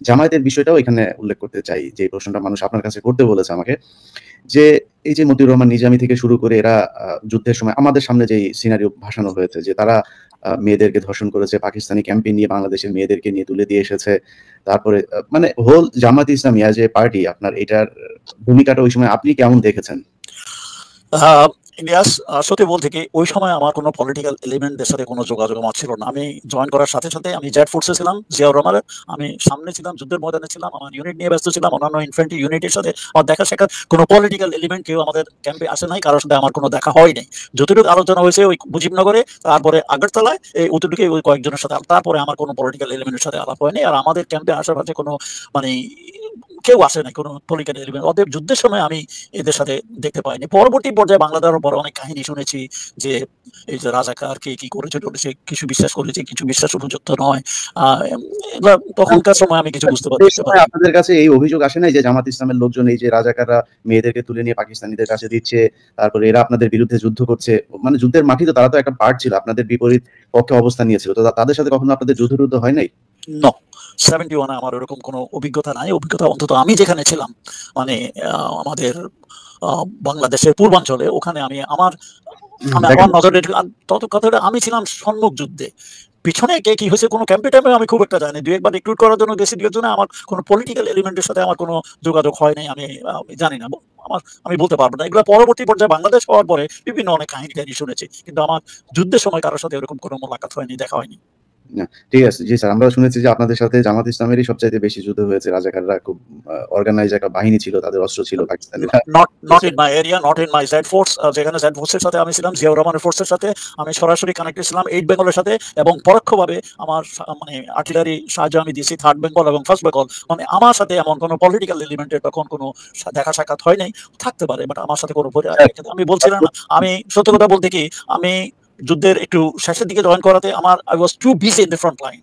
জামায়াতের বিষয়টাও এখানে উল্লেখ করতে চাই, যে প্রশ্নটা মানুষ আপনার কাছে করতে বলেছে আমাকে। যে এই যে মতিউর রহমান নিজামী থেকে শুরু করে এরা যুদ্ধের সময় আমাদের সামনে যেই সিনারিও ভাসানো হয়েছে যে তারা মেয়েদেরকে ধর্ষণ করেছে, পাকিস্তানি ক্যাম্পে নিয়ে বাংলাদেশের মেয়েদেরকে নিয়ে তুলে দিয়ে এসেছে। তারপরে মানে whole Jamaat-e Islami as a party আপনার এটার ভূমিকাটা ওই সময় আপনি কেমন দেখেছেন? ইলিয়াস, সত্যি বলতে কি ওই সময় আমার কোনো পলিটিক্যাল এলিমেন্টদের সাথে কোনো যোগাযোগ আমার ছিল না। আমি জয়েন করার সাথে সাথে আমি জেড ফোর্সে ছিলাম, জিয়াউর রহমানের। আমি সামনে ছিলাম, যুদ্ধের ময়দানে ছিলাম, আমার ইউনিট নিয়ে ব্যস্ত ছিলাম। অন্যান্য ইনফ্যান্ট্রি ইউনিটের সাথে আমার দেখা সাক্ষাৎ, কোনো পলিটিক্যাল এলিমেন্ট কেউ আমাদের ক্যাম্পে আসে নাই, কারোর সাথে আমার কোনো দেখা হয় নাই। যতটুকু আলোচনা হয়েছে ওই মুজিবনগরে, তারপরে আগরতলায়, এই অতটুকু ওই কয়েকজনের সাথে। তারপরে আমার কোনো পলিটিক্যাল এলিমেন্টের সাথে আলাপ হয়নি। আর আমাদের ক্যাম্পে আশেপাশে কোনো মানে কেউ আসে নাই, কোনো পলিটিক্যাল এলিমেন্ট। অতএব যুদ্ধের সময় আমি এদের সাথে দেখতে পাইনি। পরবর্তী পর্যায়ে বাংলাদেশের পর অনেক কাহিনী শুনেছি যে এই যে রাজাকার কে কি করেছে টরেছে, কিছু বিশ্বাস করেছে, কিছু বিশ্বাস উপযুক্ত নয়। এগুলা তখনকার সময় আমি কিছু বুঝতে এই পারি। আপনাদের কাছে এই অভিযোগ আসে নাই যে জামাত ইসলামের লোকজন এই যে রাজাকাররা মেয়েদেরকে তুলে নিয়ে পাকিস্তানিদের কাছে দিচ্ছে, তারপরে এরা আপনাদের বিরুদ্ধে যুদ্ধ করছে, মানে যুদ্ধের মাঠে তো তারা তো একটা পার্ট ছিল, আপনাদের বিপরীত পক্ষে অবস্থান নিয়েছিল, তো তাদের সাথে কখনো আপনাদের যুদ্ধ হয় নাই? নো, 71 আমার ওরকম কোনো অভিজ্ঞতা নাই। অভিজ্ঞতা অন্তত আমি যেখানে ছিলাম, মানে আমাদের বাংলাদেশের পূর্বাঞ্চলে, ওখানে আমি আমার আমার নজরে তত কথাটা আমি ছিলাম সম্মুখ যুদ্ধে। পিছনে কে কি হয়েছে কোনো ক্যাম্পে ট্যাম্পে আমি খুব একটা জানি। দু একবার রিক্রুট করার জন্য গেছি, দুই জন্য। আমার কোনো পলিটিক্যাল এলিমেন্টের সাথে আমার কোনো যোগাযোগ হয় নাই। আমি জানি না, আমি বলতে পারবো না। এগুলো পরবর্তী পর্যায়ে বাংলাদেশ হওয়ার পরে বিভিন্ন অনেক কাহিনী টাহিনী শুনেছি, কিন্তু আমার যুদ্ধের সময় কারোর সাথে এরকম কোনো মোলাকাত হয়নি, দেখা হয়নি। না, ঠিক আছে। জি স্যার, আমরা শুনেছি যে আপনাদের সাথে জামাত ইসলামেরই সবচাইতে বেশি যুদ্ধ হয়েছে। রাজাকাররা খুব অর্গানাইজড একটা বাহিনী ছিল, তাদের অস্ত্র ছিল পাকিস্তানিরা। Not in my area, not in my Z force. যেখানে জেড ফোর্সের সাথে আমি ছিলাম, জিয়াউর রহমানের ফোর্সের সাথে আমি সরাসরি কানেক্টেড ছিলাম, 8 বেঙ্গলের সাথে। এবং পরোক্ষভাবে আমার মানে আর্টিলারি সাহায্য আমি দিয়েছি 3rd বেঙ্গল এবং 1st বেঙ্গল। মানে আমার সাথে এমন কোনো পলিটিক্যাল এলিমেন্টের তখন কোনো দেখা সাক্ষাৎ হয় নাই। থাকতে পারে, বাট আমার সাথে কোনো আমি বলছিলাম না। আমি সত্য কথা বলতে কি, আমি যুদ্ধের একটু শেষের দিকে জয়েন করাতে I was too busy in the front line.